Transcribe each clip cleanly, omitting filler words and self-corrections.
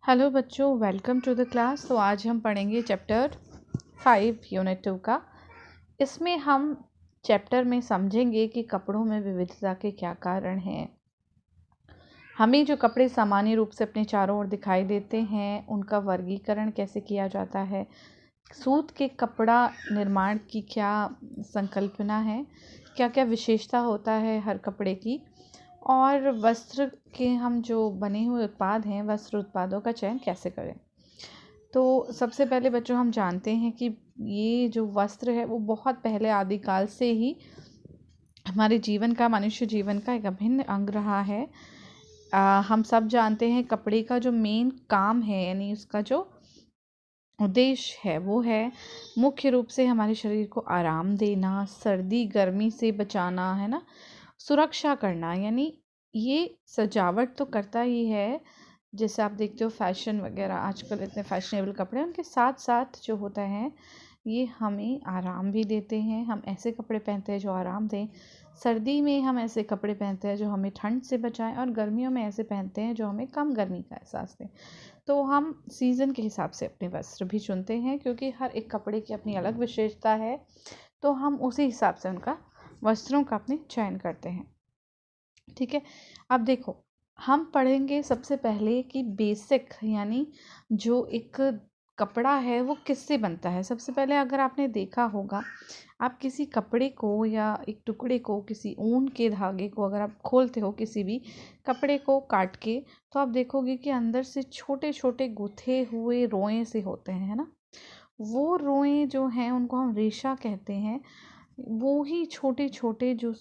Hello बच्चों, welcome to the class. तो आज हम पढ़ेंगे चैप्टर 5 यूनिट 2 का। इसमें हम चैप्टर में समझेंगे कि कपड़ों में विविधता के क्या कारण हैं। हमें जो कपड़े सामान्य रूप से अपने चारों ओर दिखाई देते हैं उनका वर्गीकरण कैसे किया जाता है, सूत के कपड़ा निर्माण की क्या संकल्पना है, क्या क्या विशेषता होता है हर कपड़े की, और वस्त्र के हम जो बने हुए उत्पाद हैं वस्त्र उत्पादों का चयन कैसे करें। तो सबसे पहले बच्चों हम जानते हैं कि ये जो वस्त्र है वो बहुत पहले आदिकाल से ही हमारे जीवन का, मनुष्य जीवन का एक अभिन्न अंग रहा है। हम सब जानते हैं कपड़े का जो मेन काम है, यानी उसका जो उद्देश्य है वो है मुख्य रूप से हमारे शरीर को आराम देना, सर्दी गर्मी से बचाना, है ना, सुरक्षा करना। यानी ये सजावट तो करता ही है, जैसे आप देखते हो फैशन वगैरह आजकल इतने फैशनेबल कपड़े, उनके साथ साथ जो होता है ये हमें आराम भी देते हैं। हम ऐसे कपड़े पहनते हैं जो आराम दें। सर्दी में हम ऐसे कपड़े पहनते हैं जो हमें ठंड से बचाएं, और गर्मियों में ऐसे पहनते हैं जो हमें कम गर्मी का एहसास दें। तो हम सीज़न के हिसाब से अपने वस्त्र भी चुनते हैं, क्योंकि हर एक कपड़े की अपनी अलग विशेषता है। तो हम उसी हिसाब से उनका वस्त्रों का अपने चयन करते हैं। ठीक है, अब देखो हम पढ़ेंगे सबसे पहले कि बेसिक, यानी जो एक कपड़ा है वो किससे बनता है। सबसे पहले अगर आपने देखा होगा, आप किसी कपड़े को या एक टुकड़े को, किसी ऊन के धागे को अगर आप खोलते हो किसी भी कपड़े को काट के, तो आप देखोगे कि अंदर से छोटे छोटे गुथे हुए रोए से होते हैं, है ना। वो रोए जो हैं उनको हम रेशा कहते हैं। वो ही छोटे छोटे जो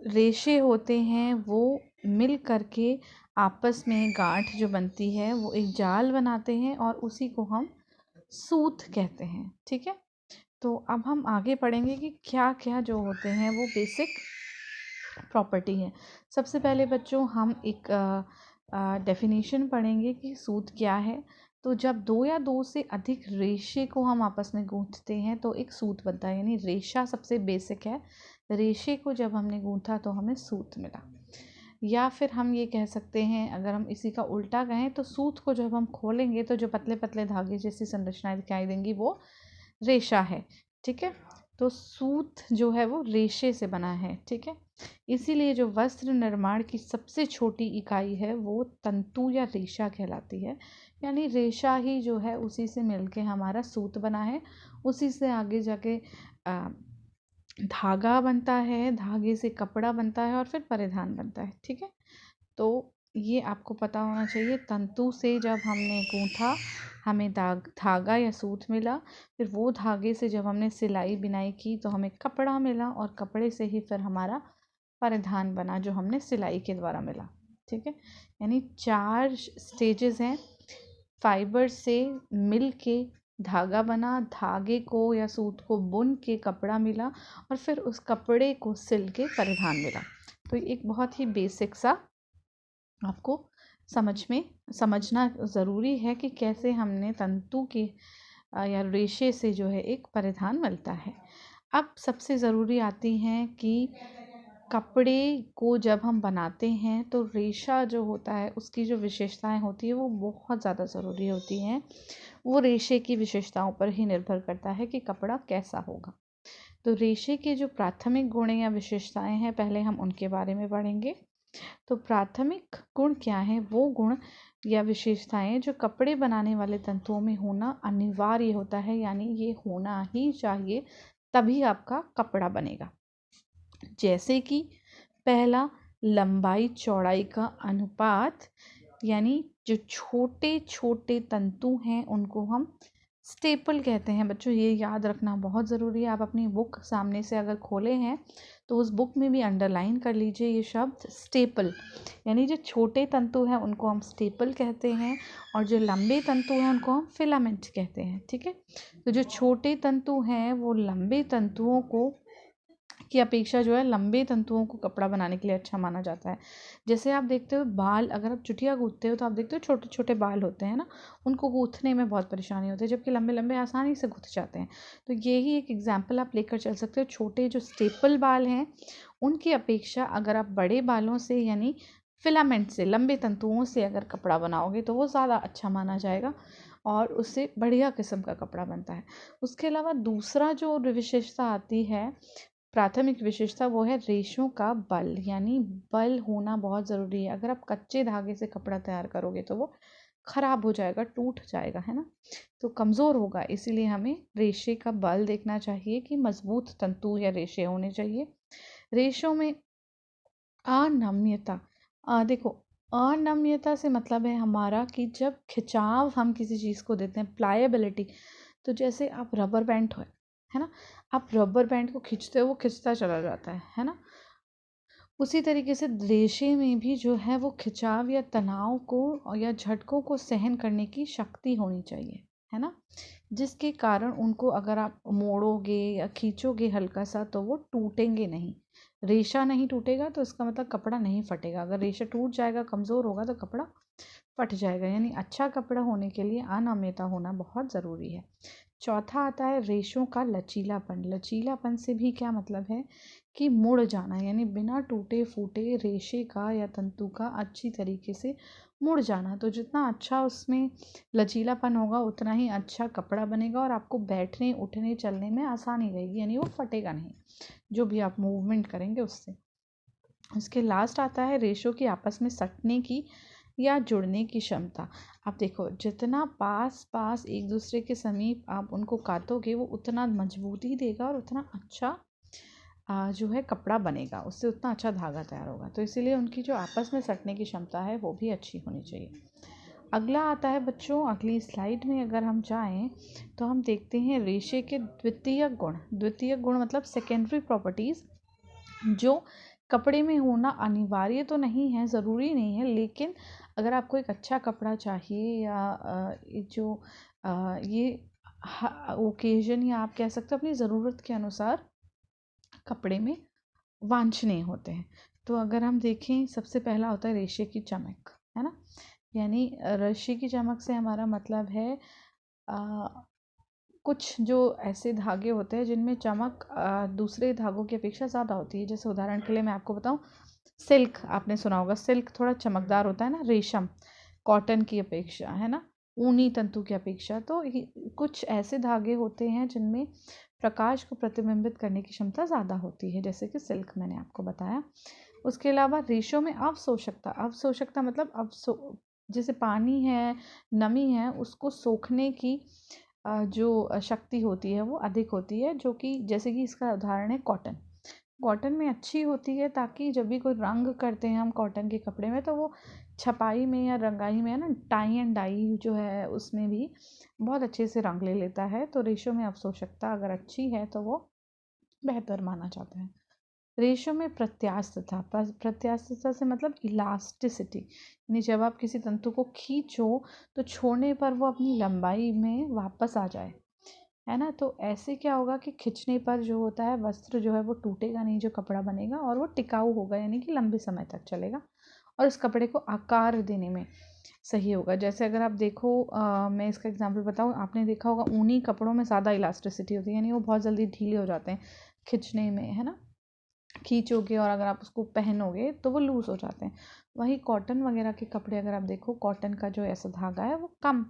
रेशे होते हैं वो मिल करके आपस में गांठ जो बनती है वो एक जाल बनाते हैं, और उसी को हम सूत कहते हैं। ठीक है, तो अब हम आगे पढ़ेंगे कि क्या क्या जो होते हैं वो बेसिक प्रॉपर्टी है। सबसे पहले बच्चों हम एक डेफिनेशन पढ़ेंगे कि सूत क्या है। तो जब दो या दो से अधिक रेशे को हम आपस में गूंथते हैं तो एक सूत बनता है, यानी रेशा सबसे बेसिक है। रेशे को जब हमने गूंथा तो हमें सूत मिला। या फिर हम ये कह सकते हैं, अगर हम इसी का उल्टा कहें, तो सूत को जब हम खोलेंगे तो जो पतले पतले धागे जैसी संरचनाएं दिखाई देंगी वो रेशा है। ठीक है, तो सूत जो है वो रेशे से बना है। ठीक है, इसीलिए जो वस्त्र निर्माण की सबसे छोटी इकाई है वो तंतु या रेशा कहलाती है। यानी रेशा ही जो है उसी से मिलके हमारा सूत बना है। उसी से आगे जाके धागा बनता है, धागे से कपड़ा बनता है, और फिर परिधान बनता है। ठीक है, तो ये आपको पता होना चाहिए। तंतु से जब हमने गूंथा हमें धागा या सूत मिला, फिर वो धागे से जब हमने सिलाई बिनाई की तो हमें कपड़ा मिला, और कपड़े से ही फिर हमारा परिधान बना जो हमने सिलाई के द्वारा मिला। ठीक है, यानी 4 स्टेजेस हैं। फाइबर से मिल के धागा बना, धागे को या सूत को बुन के कपड़ा मिला, और फिर उस कपड़े को सिल के परिधान मिला। तो एक बहुत ही बेसिक सा आपको समझना ज़रूरी है कि कैसे हमने तंतु के या रेशे से जो है एक परिधान मिलता है। अब सबसे ज़रूरी आती हैं कि कपड़े को जब हम बनाते हैं तो रेशा जो होता है उसकी जो विशेषताएं होती है वो बहुत ज़्यादा ज़रूरी होती हैं। वो रेशे की विशेषताओं पर ही निर्भर करता है कि कपड़ा कैसा होगा। तो रेशे के जो प्राथमिक गुण या विशेषताएं हैं पहले हम उनके बारे में पढ़ेंगे। तो प्राथमिक गुण क्या है? वो गुण या विशेषताएं जो कपड़े बनाने वाले तंतुओं में होना अनिवार्य होता है, यानी ये होना ही चाहिए तभी आपका कपड़ा बनेगा। जैसे कि पहला, लंबाई चौड़ाई का अनुपात, यानी जो छोटे छोटे तंतु हैं उनको हम स्टेपल कहते हैं। बच्चों ये याद रखना बहुत ज़रूरी है। आप अपनी बुक सामने से अगर खोले हैं तो उस बुक में भी अंडरलाइन कर लीजिए ये शब्द स्टेपल, यानी जो छोटे तंतु हैं उनको हम स्टेपल कहते हैं, और जो लंबे तंतु हैं उनको हम फिलामेंट कहते हैं। ठीक है, तो जो छोटे तंतु हैं वो लंबे तंतुओं को की अपेक्षा जो है लंबे तंतुओं को कपड़ा बनाने के लिए अच्छा माना जाता है। जैसे आप देखते हो बाल, अगर आप चुटिया गूंथते हो तो आप देखते हो छोटे छोटे बाल होते हैं ना, उनको गूंथने में बहुत परेशानी होती है, जबकि लंबे लंबे आसानी से गूंथ जाते हैं। तो यही एक एग्जाम्पल आप लेकर चल सकते हो। छोटे जो स्टेपल बाल हैं उनकी अपेक्षा अगर आप बड़े बालों से, यानी फिलामेंट से, लंबे तंतुओं से अगर कपड़ा बनाओगे तो वो ज़्यादा अच्छा माना जाएगा और उससे बढ़िया किस्म का कपड़ा बनता है। उसके अलावा दूसरा जो विशेषता आती है, प्राथमिक विशेषता, वो है रेशों का बल, यानी बल होना बहुत ज़रूरी है। अगर आप कच्चे धागे से कपड़ा तैयार करोगे तो वो खराब हो जाएगा, टूट जाएगा, है ना, तो कमज़ोर होगा। इसीलिए हमें रेशे का बल देखना चाहिए कि मजबूत तंतु या रेशे होने चाहिए। रेशों में अनम्यता, देखो, अनम्यता से मतलब है हमारा कि जब खिंचाव हम किसी चीज़ को देते हैं, प्लायबिलिटी, तो जैसे आप रबर बैंड है ना, आप रबर बैंड को खींचते हो वो खिंचता चला जाता है ना, उसी तरीके से रेशे में भी जो है वो खिंचाव या तनाव को या झटकों को सहन करने की शक्ति होनी चाहिए, है ना, जिसके कारण उनको अगर आप मोड़ोगे या खींचोगे हल्का सा तो वो टूटेंगे नहीं। रेशा नहीं टूटेगा तो इसका मतलब कपड़ा नहीं फटेगा। अगर रेशा टूट जाएगा, कमज़ोर होगा, तो कपड़ा फट जाएगा। यानी अच्छा कपड़ा होने के लिए अनम्यता होना बहुत ज़रूरी है। चौथा आता है रेशों का लचीलापन। लचीलापन से भी क्या मतलब है कि मुड़ जाना, यानी बिना टूटे फूटे रेशे का या तंतु का अच्छी तरीके से मुड़ जाना। तो जितना अच्छा उसमें लचीलापन होगा उतना ही अच्छा कपड़ा बनेगा और आपको बैठने उठने चलने में आसानी रहेगी, यानी वो फटेगा नहीं जो भी आप मूवमेंट करेंगे उससे। उसके लास्ट आता है रेशों की आपस में सटने की या जुड़ने की क्षमता। आप देखो, जितना पास पास एक दूसरे के समीप आप उनको काटोगे वो उतना मजबूती देगा और उतना अच्छा जो है कपड़ा बनेगा, उससे उतना अच्छा धागा तैयार होगा। तो इसीलिए उनकी जो आपस में सटने की क्षमता है वो भी अच्छी होनी चाहिए। अगला आता है बच्चों, अगली स्लाइड में अगर हम जाएं तो हम देखते हैं रेशे के द्वितीय गुण। द्वितीय गुण मतलब सेकेंडरी प्रॉपर्टीज़, जो कपड़े में होना अनिवार्य तो नहीं है, ज़रूरी नहीं है, लेकिन अगर आपको एक अच्छा कपड़ा चाहिए या जो ये ओकेजन, या आप कह सकते हो अपनी ज़रूरत के अनुसार कपड़े में वांछनीय होते हैं। तो अगर हम देखें, सबसे पहला होता है रेशे की चमक, है ना, यानी रेशे की चमक से हमारा मतलब है आ, कुछ जो ऐसे धागे होते हैं जिनमें चमक दूसरे धागों की अपेक्षा ज़्यादा होती है। जैसे उदाहरण के लिए मैं आपको बताऊं, सिल्क, आपने सुना होगा, सिल्क थोड़ा चमकदार होता है ना, रेशम कॉटन की अपेक्षा, है ना, ऊनी तंतु की अपेक्षा। तो कुछ ऐसे धागे होते हैं जिनमें प्रकाश को प्रतिबिंबित करने की क्षमता ज़्यादा होती है, जैसे कि सिल्क मैंने आपको बताया। उसके अलावा रेशों में अवशोषकता। अवशोषकता मतलब जैसे पानी है, नमी है, उसको सोखने की जो शक्ति होती है वो अधिक होती है, जो कि जैसे कि इसका उदाहरण है कॉटन। कॉटन में अच्छी होती है ताकि जब भी कोई रंग करते हैं हम कॉटन के कपड़े में, तो वो छपाई में या रंगाई में, है ना, टाई एंड डाई जो है उसमें भी बहुत अच्छे से रंग ले लेता है। तो रेशों में अवशोषकता अगर अच्छी है तो वो बेहतर माना जाता है। रेशों में प्रत्यास्थता। प्रत्यास्थता से मतलब इलास्टिसिटी, यानी जब आप किसी तंतु को खींचो तो छोड़ने पर वो अपनी लंबाई में वापस आ जाए, है ना। तो ऐसे क्या होगा कि खींचने पर जो होता है वस्त्र जो है वो टूटेगा नहीं, जो कपड़ा बनेगा, और वो टिकाऊ होगा, यानी कि लंबे समय तक चलेगा और इस कपड़े को आकार देने में सही होगा। जैसे अगर आप देखो, मैं इसका एग्जांपल बताऊँ, आपने देखा होगा ऊनी कपड़ों में ज़्यादा इलास्टिसिटी होती है, यानी वो बहुत जल्दी ढीले हो जाते हैं खींचने में, है ना, खींचोगे और अगर आप उसको पहनोगे तो वो लूज़ हो जाते हैं। वही कॉटन वगैरह के कपड़े अगर आप देखो, कॉटन का जो ऐसा धागा है वो कम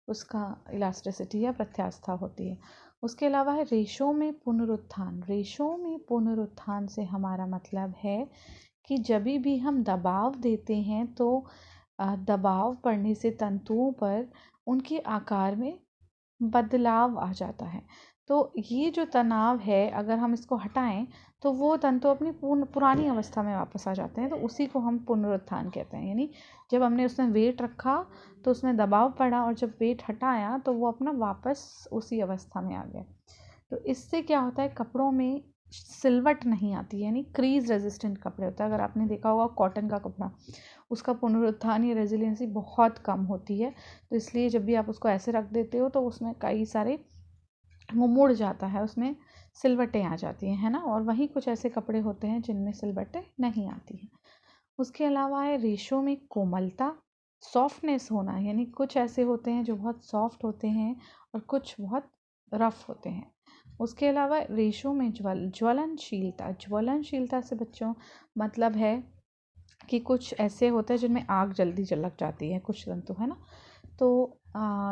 उसका इलास्टिसिटी या प्रत्यास्थता होती है। उसके अलावा है रेशों में पुनरुत्थान। रेशों में पुनरुत्थान से हमारा मतलब है कि जब भी हम दबाव देते हैं तो दबाव पड़ने से तंतुओं पर उनके आकार में बदलाव आ जाता है। तो ये जो तनाव है अगर हम इसको हटाएं तो वो तंतु अपनी पुरानी अवस्था में वापस आ जाते हैं। तो उसी को हम पुनरुत्थान कहते हैं। यानी जब हमने उसमें वेट रखा तो उसमें दबाव पड़ा और जब वेट हटाया तो वो अपना वापस उसी अवस्था में आ गया। तो इससे क्या होता है, कपड़ों में सिलवट नहीं आती, यानी क्रीज रेजिस्टेंट कपड़े होता है। अगर आपने देखा होगा कॉटन का कपड़ा, उसका पुनरुत्थान या रेजिलियंसी बहुत कम होती है। तो इसलिए जब भी आप उसको ऐसे रख देते हो तो उसमें कई सारे वो मुड़ जाता है, उसमें सिलवटें आ जाती हैं, है ना। और वहीं कुछ ऐसे कपड़े होते हैं जिनमें सिलवटें नहीं आती हैं। उसके अलावा है रेशों में कोमलता, सॉफ्टनेस होना, यानी कुछ ऐसे होते हैं जो बहुत सॉफ्ट होते हैं और कुछ बहुत रफ होते हैं। उसके अलावा रेशों में ज्वलनशीलता। ज्वलनशीलता से बच्चों मतलब है कि कुछ ऐसे होते हैं जिनमें आग जल्दी लग जाती है, कुछ तंतु, है ना। तो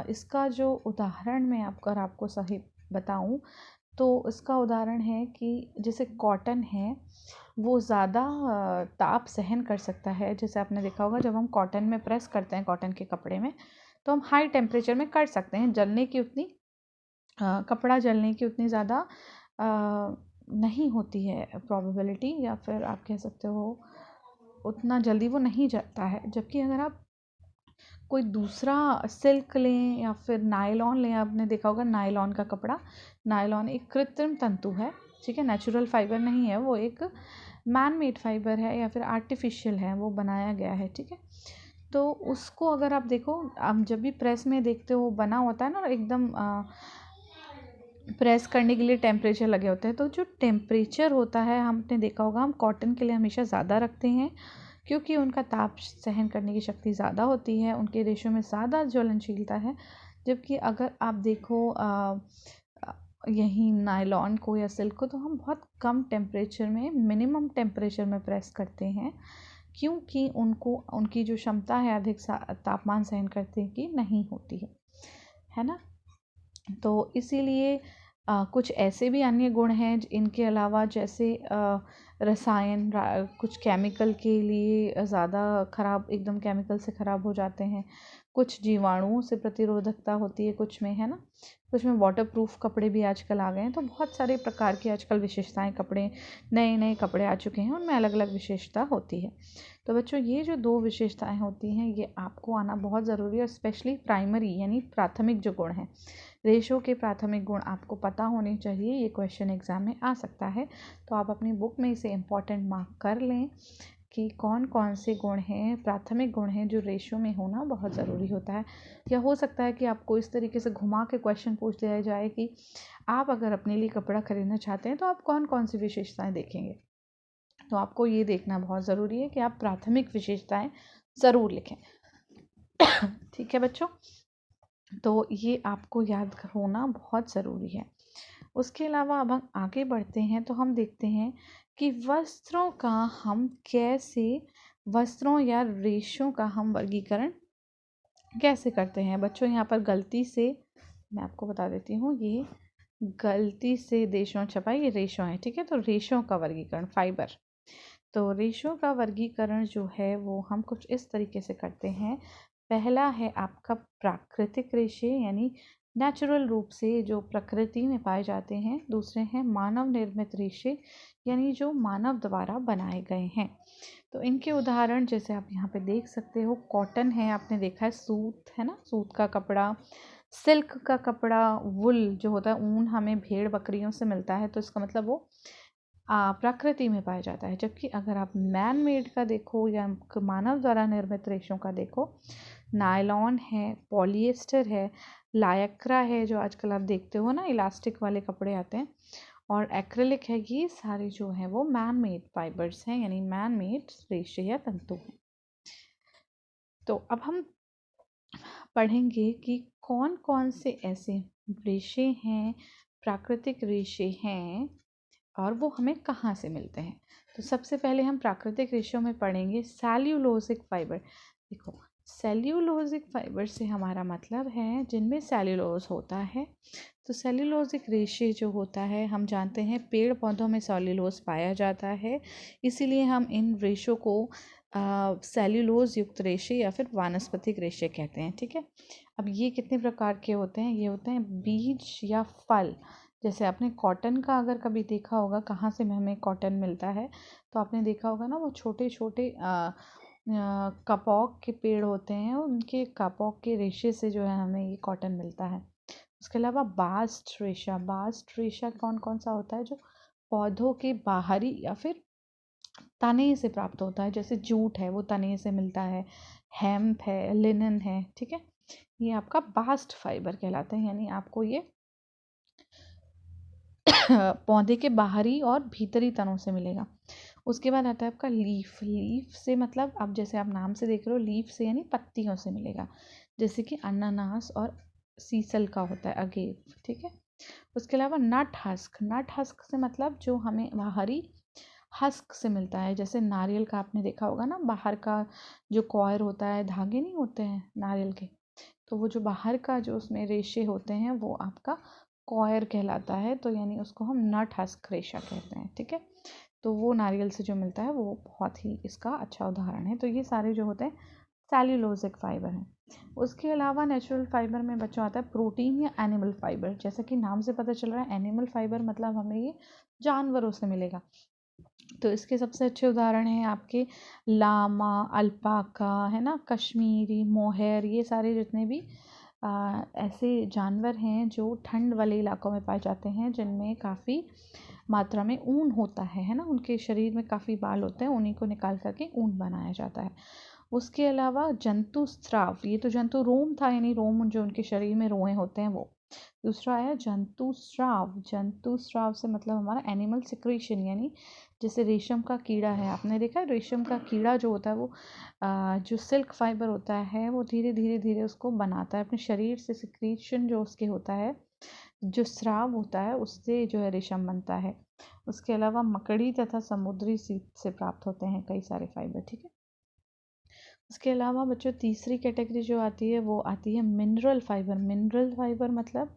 इसका जो उदाहरण मैं आपको सही बताऊं तो इसका उदाहरण है कि जैसे कॉटन है वो ज़्यादा ताप सहन कर सकता है। जैसे आपने देखा होगा जब हम कॉटन में प्रेस करते हैं, कॉटन के कपड़े में, तो हम हाई टेम्परेचर में कर सकते हैं, जलने की उतनी कपड़ा जलने की उतनी ज़्यादा नहीं होती है प्रोबेबिलिटी, या फिर आप कह सकते हो उतना जल्दी वो नहीं जलता है। जबकि अगर आप कोई दूसरा सिल्क लें या फिर नायलॉन लें, आपने देखा होगा नायलॉन का कपड़ा, नायलॉन एक कृत्रिम तंतु है, ठीक है, नेचुरल फाइबर नहीं है, वो एक मैन मेड फाइबर है या फिर आर्टिफिशियल है, वो बनाया गया है, ठीक है। तो उसको अगर आप देखो, आप जब भी प्रेस में देखते हो बना होता है ना एकदम प्रेस करने के लिए टेम्परेचर लगे होते हैं, तो जो टेम्परेचर होता है हमने देखा होगा हम कॉटन के लिए हमेशा ज़्यादा रखते हैं, क्योंकि उनका ताप सहन करने की शक्ति ज़्यादा होती है, उनके रेशों में ज़्यादा ज्वलनशीलता है। जबकि अगर आप देखो यही नायलॉन को या सिल्क को, तो हम बहुत कम टेम्परेचर में, मिनिमम टेम्परेचर में प्रेस करते हैं, क्योंकि उनको उनकी जो क्षमता है अधिक तापमान सहन करने की नहीं होती है ना। तो इसीलिए कुछ ऐसे भी अन्य गुण हैं इनके अलावा, जैसे रसायन कुछ केमिकल के लिए ज़्यादा ख़राब, एकदम केमिकल से ख़राब हो जाते हैं, कुछ जीवाणुओं से प्रतिरोधकता होती है कुछ में, है ना। कुछ में वाटरप्रूफ कपड़े भी आजकल आ गए हैं। तो बहुत सारे प्रकार की आजकल विशेषताएं, कपड़े नए नए कपड़े आ चुके हैं, उनमें अलग अलग विशेषता होती है। तो बच्चों ये जो 2 विशेषताएं होती हैं ये आपको आना बहुत ज़रूरी है, और स्पेशली प्राइमरी यानी प्राथमिक जो गुण हैं, रेशो के प्राथमिक गुण आपको पता होने चाहिए। ये क्वेश्चन एग्जाम में आ सकता है, तो आप अपनी बुक में इसे इम्पॉर्टेंट मार्क कर लें कि कौन कौन से गुण हैं, प्राथमिक गुण हैं, जो रेशो में होना बहुत ज़रूरी होता है। या हो सकता है कि आपको इस तरीके से घुमा के क्वेश्चन पूछ दिया जाए कि आप अगर अपने लिए कपड़ा खरीदना चाहते हैं तो आप कौन कौन सी विशेषताएं देखेंगे। तो आपको ये देखना बहुत ज़रूरी है कि आप प्राथमिक विशेषताएं ज़रूर लिखें। ठीक है बच्चों, तो ये आपको याद होना बहुत ज़रूरी है। उसके अलावा अब हम आगे बढ़ते हैं तो हम देखते हैं कि वस्त्रों का हम कैसे, वस्त्रों या रेशों का हम वर्गीकरण कैसे करते हैं। बच्चों यहाँ पर गलती से मैं आपको बता देती हूँ, ये गलती से देशों छपा, ये रेशो है, ठीक है। तो रेशों का वर्गीकरण, फाइबर, तो रेशों का वर्गीकरण जो है वो हम कुछ इस तरीके से करते हैं। पहला है आपका प्राकृतिक रेशे, यानी नेचुरल रूप से जो प्रकृति में पाए जाते हैं। दूसरे हैं मानव निर्मित रेशे, यानी जो मानव द्वारा बनाए गए हैं। तो इनके उदाहरण जैसे आप यहाँ पे देख सकते हो, कॉटन है, आपने देखा है, सूत है ना, सूत का कपड़ा, सिल्क का कपड़ा, वुल जो होता है, ऊन हमें भेड़ बकरियों से मिलता है, तो इसका मतलब वो प्रकृति में पाया जाता है। जबकि अगर आप मैन मेड का देखो या मानव द्वारा निर्मित रेशों का देखो, नायलॉन है, पॉलिएस्टर है, लायक्रा है, जो आजकल आप देखते हो ना इलास्टिक वाले कपड़े आते हैं, और एक्रिलिक है, ये सारे जो हैं वो मैन मेड फाइबर्स हैं, यानी मैन मेड रेशे या तंतु हैं। तो अब हम पढ़ेंगे कि कौन कौन से ऐसे रेशे हैं, प्राकृतिक रेशे हैं, और वो हमें कहाँ से मिलते हैं। तो सबसे पहले हम प्राकृतिक रेशों में पढ़ेंगे सेल्यूलोजिक फाइबर। देखो, सेल्यूलोजिक फाइबर से हमारा मतलब है जिनमें सेल्यूलोज होता है। तो सेल्यूलोजिक रेशे जो होता है, हम जानते हैं पेड़ पौधों में सेल्यूलोज पाया जाता है, इसीलिए हम इन रेशों को सेल्यूलोज युक्त रेशे या फिर वानस्पतिक रेशे कहते हैं, ठीक है। अब ये कितने प्रकार के होते हैं, ये होते हैं बीज या फल। जैसे आपने कॉटन का अगर कभी देखा होगा, कहाँ से हमें कॉटन मिलता है, तो आपने देखा होगा ना वो छोटे छोटे कपॉक के पेड़ होते हैं, उनके कपॉक के रेशे से जो है हमें ये कॉटन मिलता है। उसके अलावा बास्ट रेशा, बास्ट रेशा कौन कौन सा होता है, जो पौधों के बाहरी या फिर तने से प्राप्त होता है। जैसे जूट है वो तने से मिलता है, हेम्प है, लिनन है, ठीक है, ये आपका बास्ट फाइबर कहलाते हैं, यानी आपको ये पौधे के बाहरी और भीतरी तनों से मिलेगा। उसके बाद आता है आपका लीफ, लीफ से मतलब अब जैसे आप नाम से देख रहे हो, लीफ से यानी पत्तियों से मिलेगा, जैसे कि अनानास और सीसल का होता है अगेव, ठीक है। उसके अलावा नट हस्क, नट हस्क से मतलब जो हमें बाहरी हस्क से मिलता है। जैसे नारियल का आपने देखा होगा ना, बाहर का जो कॉयर होता है, धागे नहीं होते हैं नारियल के, तो वो जो बाहर का जो उसमें रेशे होते हैं वो आपका कॉयर कहलाता है। तो यानी उसको हम नट हस्क रेशा कहते हैं, ठीक है। तो वो नारियल से जो मिलता है वो बहुत ही इसका अच्छा उदाहरण है। तो ये सारे जो होते हैं सेल्यूलोजिक फाइबर हैं। उसके अलावा नेचुरल फाइबर में बच्चों आता है प्रोटीन या एनिमल फाइबर। जैसा कि नाम से पता चल रहा है एनिमल फाइबर मतलब हमें ये जानवरों से मिलेगा। तो इसके सबसे अच्छे उदाहरण हैं आपके लामा, अल्पाका, है ना, कश्मीरी, मोहेर, ये सारे जितने भी ऐसे जानवर हैं जो ठंड वाले इलाकों में पाए जाते हैं, जिनमें काफ़ी मात्रा में ऊन होता है ना, उनके शरीर में काफ़ी बाल होते हैं, उन्हीं को निकाल करके ऊन बनाया जाता है। उसके अलावा जंतु स्राव, ये तो जंतु रोम था, यानी रोम जो उनके शरीर में रोए होते हैं वो। दूसरा आया जंतु स्राव। जंतु स्राव से मतलब हमारा एनिमल सिक्रीशन, यानी जैसे रेशम का कीड़ा है, आपने देखा है रेशम का कीड़ा जो होता है वो जो सिल्क फाइबर होता है वो धीरे धीरे धीरे उसको बनाता है अपने शरीर से, सिक्रीशन जो उसके होता है, जो स्राव होता है उससे जो है रेशम बनता है। उसके अलावा मकड़ी तथा समुद्री सीप से प्राप्त होते हैं कई सारे फाइबर, ठीक है। उसके अलावा बच्चों तीसरी कैटेगरी जो आती है वो आती है मिनरल फाइबर। मिनरल फाइबर मतलब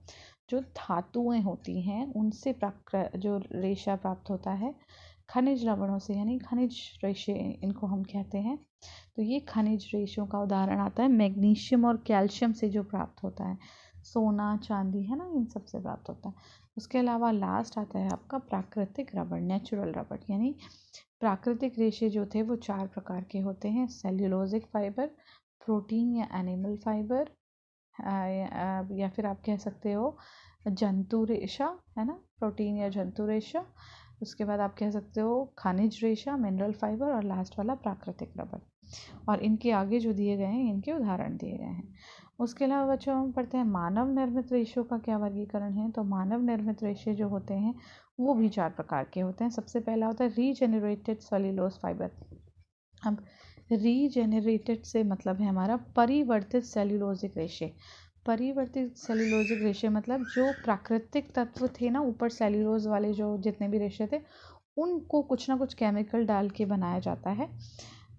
जो धातुएं होती हैं उनसे प्राप्त जो रेशा प्राप्त होता है खनिज लवणों से, यानी खनिज रेशे इनको हम कहते हैं। तो ये खनिज रेशों का उदाहरण आता है मैग्नीशियम और कैल्शियम से जो प्राप्त होता है, सोना, चांदी, है ना, इन सब से प्राप्त होता है। उसके अलावा लास्ट आता है आपका प्राकृतिक रबड़, नेचुरल रबड़। यानी प्राकृतिक रेशे जो थे वो 4 प्रकार के होते हैं, सेल्यूलोजिक फाइबर, प्रोटीन या एनिमल फाइबर, या फिर आप कह सकते हो जंतु रेशा, है ना, प्रोटीन या जंतु रेशा। उसके बाद आप कह सकते हो खनिज रेशा, मिनरल फाइबर, और लास्ट वाला प्राकृतिक रबड़। और इनके आगे जो दिए गए हैं इनके उदाहरण दिए गए हैं। उसके अलावा बच्चों हम पढ़ते हैं मानव निर्मित रेशों का क्या वर्गीकरण है। तो मानव निर्मित रेशे जो होते हैं वो भी 4 प्रकार के होते हैं। सबसे पहला होता है रीजेनरेटेड सेल्यूलोज फाइबर। अब रीजेनरेटेड से मतलब है हमारा परिवर्तित सेल्यूलोजिक रेशे। परिवर्तित सेल्यूलोजिक रेशे मतलब जो प्राकृतिक तत्व थे ना ऊपर सेल्यूलोज वाले जो जितने भी रेशे थे उनको कुछ ना कुछ केमिकल डाल के बनाया जाता है,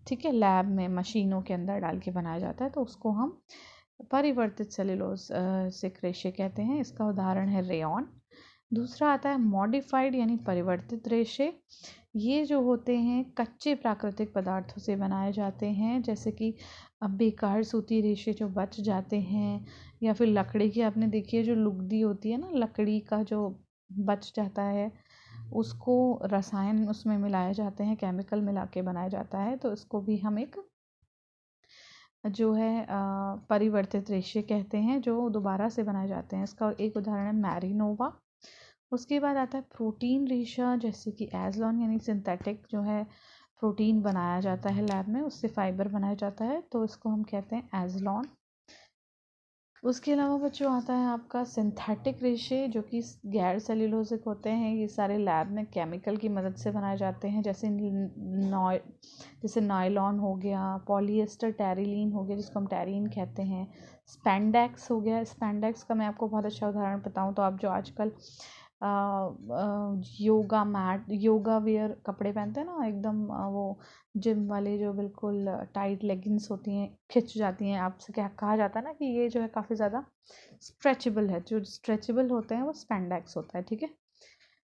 ठीक है, लैब में मशीनों के अंदर डाल के बनाया जाता है, तो उसको हम परिवर्तित सेल्यूलोज रेशे कहते हैं। इसका उदाहरण है रेयॉन। दूसरा आता है मॉडिफाइड यानी परिवर्तित रेशे। ये जो होते हैं कच्चे प्राकृतिक पदार्थों से बनाए जाते हैं, जैसे कि अब बेकार सूती रेशे जो बच जाते हैं, या फिर लकड़ी की आपने देखी है जो लुगदी होती है ना, लकड़ी का जो बच जाता है उसको रसायन उसमें मिलाए जाते हैं, केमिकल मिला के बनाया जाता है, तो इसको भी हम एक जो है परिवर्तित रेशे कहते हैं जो दोबारा से बनाए जाते हैं। इसका एक उदाहरण है मैरिनोवा। उसके बाद आता है प्रोटीन रेशा, जैसे कि एज़लॉन, यानी सिंथेटिक जो है प्रोटीन बनाया जाता है लैब में, उससे फाइबर बनाया जाता है, तो इसको हम कहते हैं एज़लॉन। उसके अलावा बच्चों आता है आपका सिंथेटिक रेशे जो कि गैर सेल्यूलोजिक होते हैं। ये सारे लैब में केमिकल की मदद से बनाए जाते हैं, जैसे नायलॉन हो गया, पॉलिएस्टर टेरिलीन हो गया जिसको हम टेरिन कहते हैं, स्पैंडेक्स हो गया। स्पैंडेक्स का मैं आपको बहुत अच्छा उदाहरण बताऊं तो आप जो आजकल योगा मैट, योगा वियर कपड़े पहनते हैं ना एकदम वो जिम वाले जो बिल्कुल टाइट लेगिंग्स होती हैं, खिंच जाती हैं, आपसे क्या कहा जाता है ना कि ये जो है काफ़ी ज़्यादा स्ट्रेचेबल है, जो स्ट्रेचेबल होते हैं वो स्पैंडेक्स होता है, ठीक है।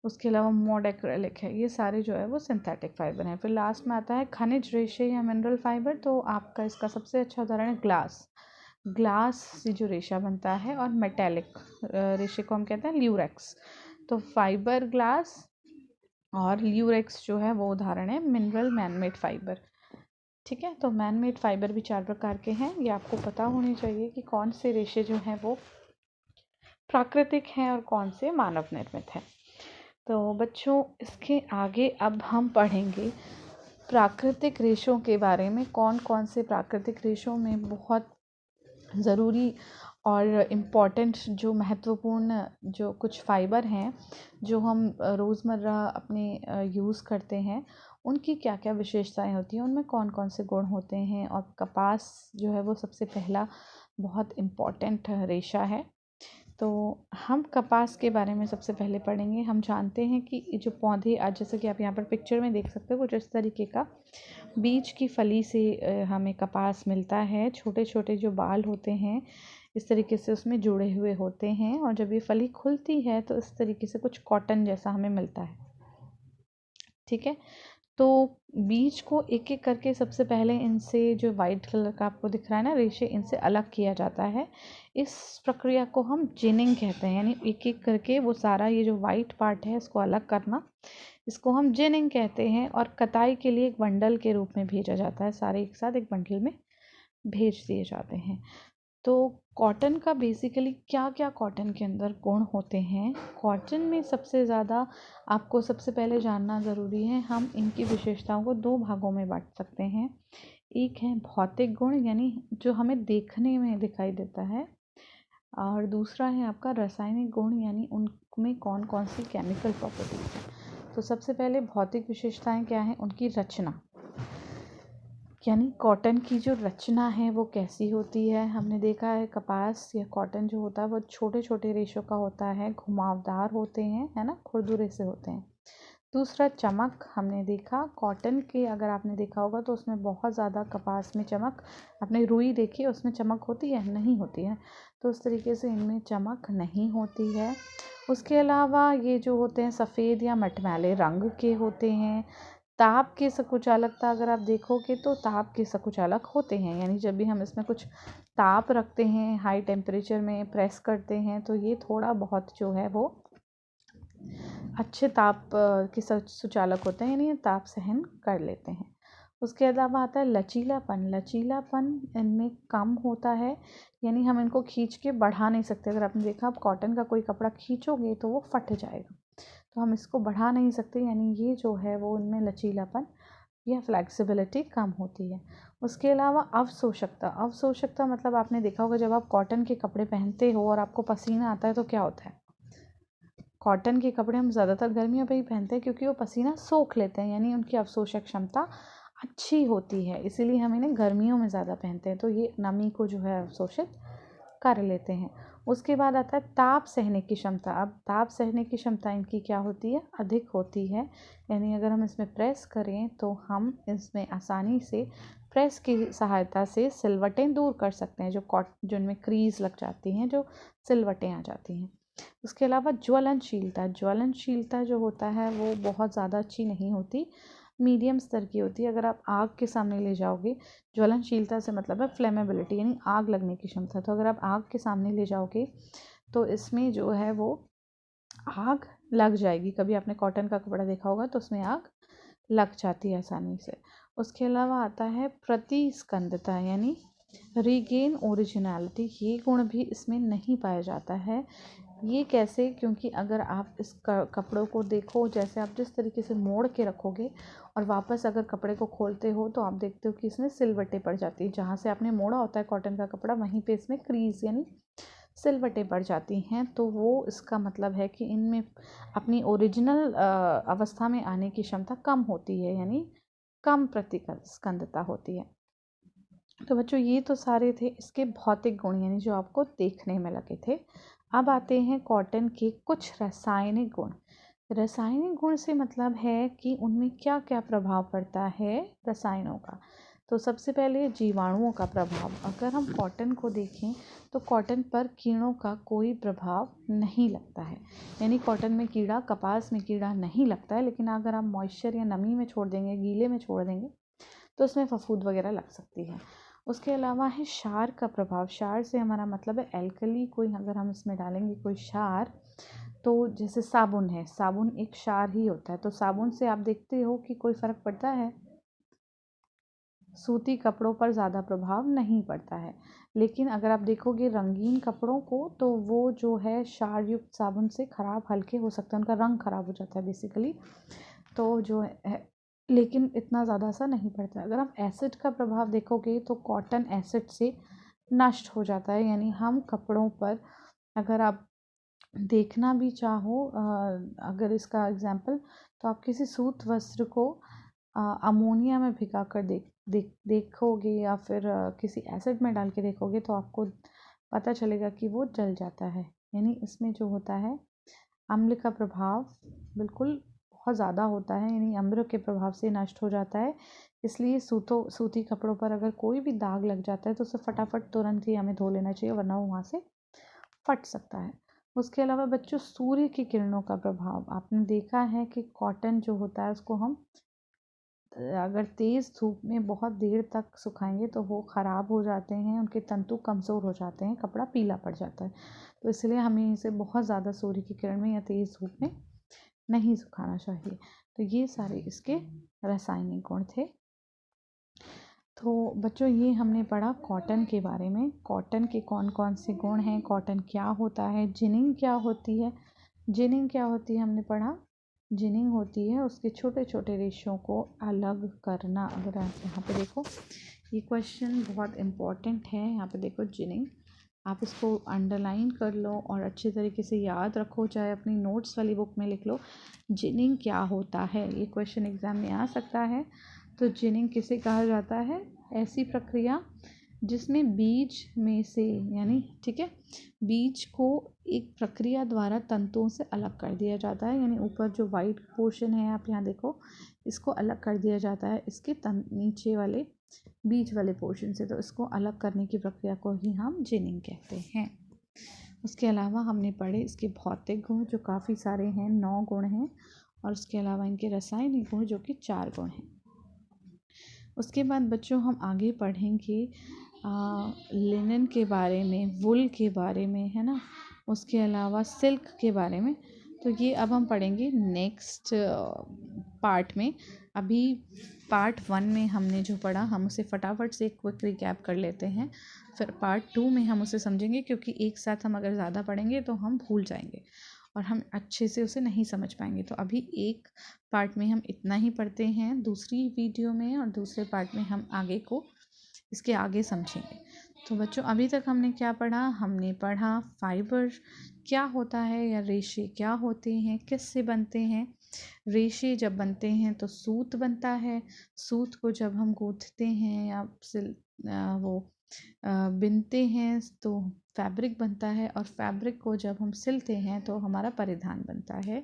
उसके अलावा मोड एक्रेलिक है, ये सारे जो है वो सिंथेटिक फाइबर हैं। फिर लास्ट में आता है खनिज रेशे या मिनरल फाइबर। तो आपका इसका सबसे अच्छा उदाहरण है ग्लास। ग्लास से जो रेशा बनता है, और मेटेलिक रेशे को हम कहते हैं ल्यूरेक्स। तो फाइबर ग्लास और ल्यूरेक्स जो है वो उदाहरण है मिनरल मैनमेड फाइबर, ठीक है। तो मैनमेड फाइबर भी 4 प्रकार के हैं, ये आपको पता होनी चाहिए कि कौन से रेशे जो हैं वो प्राकृतिक हैं और कौन से मानव निर्मित हैं। तो बच्चों इसके आगे अब हम पढ़ेंगे प्राकृतिक रेशों के बारे में, कौन कौन से प्राकृतिक रेशों में बहुत ज़रूरी और इम्पॉर्टेंट जो महत्वपूर्ण जो कुछ फाइबर हैं जो हम रोज़मर्रा अपने यूज़ करते हैं, उनकी क्या क्या विशेषताएं होती हैं, उनमें कौन कौन से गुण होते हैं। और कपास जो है वो सबसे पहला बहुत इम्पॉर्टेंट रेशा है। तो हम कपास के बारे में सबसे पहले पढ़ेंगे। हम जानते हैं कि ये जो पौधे आज जैसे कि आप यहाँ पर पिक्चर में देख सकते हो कुछ इस तरीके का बीज की फली से हमें कपास मिलता है। छोटे छोटे जो बाल होते हैं इस तरीके से उसमें जुड़े हुए होते हैं और जब ये फली खुलती है तो इस तरीके से कुछ कॉटन जैसा हमें मिलता है। ठीक है, तो बीज को एक एक करके सबसे पहले इनसे जो वाइट कलर का आपको दिख रहा है ना रेशे, इनसे अलग किया जाता है। इस प्रक्रिया को हम जिनिंग कहते हैं, यानी एक एक करके वो सारा ये जो वाइट पार्ट है इसको अलग करना, इसको हम जिनिंग कहते हैं। और कताई के लिए एक बंडल के रूप में भेजा जाता है, सारे एक साथ एक बंडल में भेज दिए जाते हैं। तो कॉटन का बेसिकली क्या क्या कॉटन के अंदर गुण होते हैं, कॉटन में सबसे ज़्यादा आपको सबसे पहले जानना ज़रूरी है। हम इनकी विशेषताओं को दो भागों में बांट सकते हैं। एक है भौतिक गुण, यानी जो हमें देखने में दिखाई देता है, और दूसरा है आपका रासायनिक गुण, यानी उनमें कौन कौन सी केमिकल प्रॉपर्टीज हैं। तो सबसे पहले भौतिक विशेषताएं क्या हैं, उनकी रचना, यानी कॉटन की जो रचना है वो कैसी होती है। हमने देखा है कपास या कॉटन जो होता है वो छोटे छोटे रेशों का होता है, घुमावदार होते हैं, है ना, खुरदुरे से होते हैं। दूसरा चमक, हमने देखा कॉटन के, अगर आपने देखा होगा तो उसमें बहुत ज़्यादा कपास में चमक, आपने रुई देखी उसमें चमक होती है, नहीं होती है, तो उस तरीके से इनमें चमक नहीं होती है। उसके अलावा ये जो होते हैं सफ़ेद या मटमैले रंग के होते हैं। ताप के सकुचालकता, अगर आप देखोगे तो ताप के सकुचालक होते हैं, यानी जब भी हम इसमें कुछ ताप रखते हैं, हाई टेम्परेचर में प्रेस करते हैं, तो ये थोड़ा बहुत जो है वो अच्छे ताप के सुचालक होते हैं, यानी ये ताप सहन कर लेते हैं। उसके अलावा आता है लचीलापन। लचीलापन इनमें कम होता है, यानी हम इनको खींच के बढ़ा नहीं सकते। अगर आपने देखा आप कॉटन का कोई कपड़ा खींचोगे तो वो फट जाएगा, तो हम इसको बढ़ा नहीं सकते, यानी ये जो है वो इनमें लचीलापन या फ्लेक्सिबिलिटी कम होती है। उसके अलावा अवशोषकता। अवशोषकता मतलब आपने देखा होगा जब आप कॉटन के कपड़े पहनते हो और आपको पसीना आता है तो क्या होता है, कॉटन के कपड़े हम ज़्यादातर गर्मियों पे ही पहनते हैं क्योंकि वो पसीना सोख लेते हैं, यानी उनकी अवशोषक क्षमता अच्छी होती है, इसीलिए हम इन्हें गर्मियों में ज़्यादा पहनते हैं, तो ये नमी को जो है अवशोषित कर लेते हैं। उसके बाद आता है ताप सहने की क्षमता। अब ताप सहने की क्षमता इनकी क्या होती है, अधिक होती है, यानी अगर हम इसमें प्रेस करें तो हम इसमें आसानी से प्रेस की सहायता से सिलवटें दूर कर सकते हैं, जो इनमें क्रीज लग जाती हैं, जो सिलवटें आ जाती हैं। उसके अलावा ज्वलनशीलता। ज्वलनशीलता जो होता है वो बहुत ज़्यादा अच्छी नहीं होती, मीडियम स्तर की होती है। अगर आप आग के सामने ले जाओगे, ज्वलनशीलता से मतलब है फ्लेमेबिलिटी, यानी आग लगने की क्षमता, तो अगर आप आग के सामने ले जाओगे तो इसमें जो है वो आग लग जाएगी। कभी आपने कॉटन का कपड़ा देखा होगा तो उसमें आग लग जाती है आसानी से। उसके अलावा आता है प्रतिस्कंदता, यानी रीगेन ओरिजिनलिटी। ये गुण भी इसमें नहीं पाया जाता है। ये कैसे, क्योंकि अगर आप इस कपड़ों को देखो, जैसे आप जिस तरीके से मोड़ के रखोगे और वापस अगर कपड़े को खोलते हो तो आप देखते हो कि इसमें सिलवटें पड़ जाती है, जहाँ से आपने मोड़ा होता है कॉटन का कपड़ा वहीं पे इसमें क्रीज यानी सिलवटें पड़ जाती हैं, तो वो इसका मतलब है कि इनमें अपनी ओरिजिनल अवस्था में आने की क्षमता कम होती है, यानी कम प्रतिस्कंदता होती है। तो बच्चों ये तो सारे थे इसके भौतिक गुण, यानी जो आपको देखने में लगे थे। अब आते हैं कॉटन के कुछ रासायनिक गुण। रासायनिक गुण से मतलब है कि उनमें क्या क्या प्रभाव पड़ता है रसायनों का। तो सबसे पहले जीवाणुओं का प्रभाव। अगर हम कॉटन को देखें तो कॉटन पर कीड़ों का कोई प्रभाव नहीं लगता है, यानी कॉटन में कीड़ा, कपास में कीड़ा नहीं लगता है, लेकिन अगर आप मॉइस्चर या नमी में छोड़ देंगे, गीले में छोड़ देंगे तो उसमें फफूंद वगैरह लग सकती है। उसके अलावा है क्षार का प्रभाव। क्षार से हमारा मतलब है एल्कली, कोई अगर हम इसमें डालेंगे कोई क्षार, तो जैसे साबुन है, साबुन एक क्षार ही होता है, तो साबुन से आप देखते हो कि कोई फ़र्क पड़ता है, सूती कपड़ों पर ज़्यादा प्रभाव नहीं पड़ता है। लेकिन अगर आप देखोगे रंगीन कपड़ों को तो वो जो है क्षार युक्त साबुन से ख़राब हल्के हो सकते हैं, उनका रंग ख़राब हो जाता है बेसिकली, तो जो है, लेकिन इतना ज़्यादा सा नहीं पड़ता। अगर आप एसिड का प्रभाव देखोगे तो कॉटन एसिड से नष्ट हो जाता है, यानी हम कपड़ों पर अगर आप देखना भी चाहो, अगर इसका एग्जाम्पल, तो आप किसी सूत वस्त्र को अमोनिया में भिगा कर देखोगे या फिर किसी एसिड में डाल के देखोगे तो आपको पता चलेगा कि वो जल जाता है, यानी इसमें जो होता है अम्ल का प्रभाव बिल्कुल बहुत ज़्यादा होता है, यानी अम्ल के प्रभाव से नष्ट हो जाता है। इसलिए सूती कपड़ों पर अगर कोई भी दाग लग जाता है तो उसे फटाफट तुरंत ही हमें धो लेना चाहिए, वरना वो वहाँ से फट सकता है। उसके अलावा बच्चों, सूर्य की किरणों का प्रभाव, आपने देखा है कि कॉटन जो होता है उसको हम अगर तेज़ धूप में बहुत देर तक सुखाएंगे तो वो ख़राब हो जाते हैं, उनके तंतु कमज़ोर हो जाते हैं, कपड़ा पीला पड़ जाता है। तो इसलिए हमें इसे बहुत ज़्यादा सूर्य की किरण में या तेज़ धूप में नहीं सुखाना चाहिए। तो ये सारे इसके रासायनिक गुण थे। तो बच्चों, ये हमने पढ़ा कॉटन के बारे में। कॉटन के कौन कौन से गुण हैं, कॉटन क्या होता है, जिनिंग क्या होती है। जिनिंग क्या होती है हमने पढ़ा। जिनिंग होती है उसके छोटे छोटे रेशों को अलग करना। अगर आप यहाँ पे देखो, ये क्वेश्चन बहुत इम्पोर्टेंट है। यहाँ पे देखो जिनिंग, आप इसको अंडरलाइन कर लो और अच्छे तरीके से याद रखो, चाहे अपनी नोट्स वाली बुक में लिख लो जिनिंग क्या होता है। ये क्वेश्चन एग्ज़ाम में आ सकता है। तो जिनिंग किसे कहा जाता है? ऐसी प्रक्रिया जिसमें बीज में से, यानी ठीक है, बीज को एक प्रक्रिया द्वारा तंतुओं से अलग कर दिया जाता है। यानी ऊपर जो वाइट पोर्शन है, आप यहाँ देखो, इसको अलग कर दिया जाता है इसके नीचे वाले बीज वाले पोर्शन से। तो इसको अलग करने की प्रक्रिया को ही हम जिनिंग कहते हैं। उसके अलावा हमने पढ़े इसके भौतिक गुण जो काफ़ी सारे हैं, 9 गुण हैं, और उसके अलावा इनके रासायनिक गुण जो कि 4 गुण हैं। उसके बाद बच्चों हम आगे पढ़ेंगे लिनन के बारे में, वुल के बारे में, है ना। उसके अलावा सिल्क के बारे में। तो ये अब हम पढ़ेंगे नेक्स्ट पार्ट में। अभी पार्ट 1 में हमने जो पढ़ा हम उसे फटाफट से क्विक रिकैप कर लेते हैं, फिर पार्ट 2 में हम उसे समझेंगे, क्योंकि एक साथ हम अगर ज़्यादा पढ़ेंगे तो हम भूल जाएंगे और हम अच्छे से उसे नहीं समझ पाएंगे। तो अभी एक पार्ट में हम इतना ही पढ़ते हैं, दूसरी वीडियो में और दूसरे पार्ट में हम आगे को इसके आगे समझेंगे। तो बच्चों, अभी तक हमने क्या पढ़ा? हमने पढ़ा फाइबर क्या होता है या रेशे क्या होते हैं, किससे बनते हैं। रेशे जब बनते हैं तो सूत बनता है। सूत को जब हम गूंथते हैं या बिनते हैं तो फैब्रिक बनता है, और फैब्रिक को जब हम सिलते हैं तो हमारा परिधान बनता है।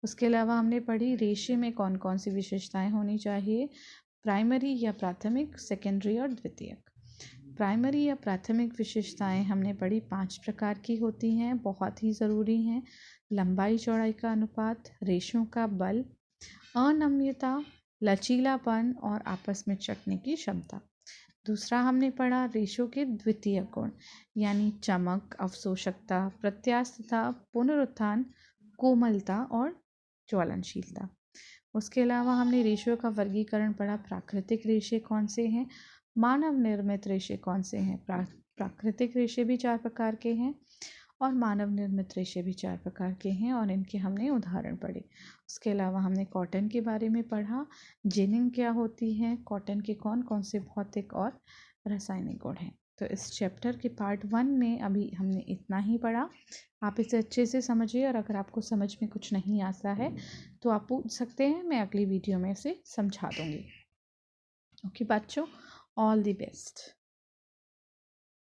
उसके अलावा हमने पढ़ी रेशे में कौन कौन सी विशेषताएं होनी चाहिए। प्राइमरी या प्राथमिक, सेकेंडरी और द्वितीयक। प्राइमरी या प्राथमिक विशेषताएं हमने पढ़ी 5 प्रकार की होती हैं, बहुत ही ज़रूरी हैं। लंबाई चौड़ाई का अनुपात, रेशों का बल, अनम्यता, लचीलापन और आपस में चटने की क्षमता। दूसरा हमने पढ़ा रेशों के द्वितीय गुण, यानी चमक, अवशोषकता, प्रत्यास्थता, पुनरुत्थान, कोमलता और ज्वलनशीलता। उसके अलावा हमने रेशों का वर्गीकरण पढ़ा। प्राकृतिक रेशे कौन से हैं, मानव निर्मित रेशे कौन से हैं। प्राकृतिक रेशे भी 4 प्रकार के हैं और मानव निर्मित रेशे भी 4 प्रकार के हैं, और इनके हमने उदाहरण पढ़े। उसके अलावा हमने कॉटन के बारे में पढ़ा, जिनिंग क्या होती है, कॉटन के कौन कौन से भौतिक और रासायनिक गुण हैं। तो इस चैप्टर के पार्ट 1 में अभी हमने इतना ही पढ़ा। आप इसे अच्छे से समझिए, और अगर आपको समझ में कुछ नहीं आता है तो आप पूछ सकते हैं, मैं अगली वीडियो में इसे समझा दूँगी। ओके बच्चों, ऑल द बेस्ट।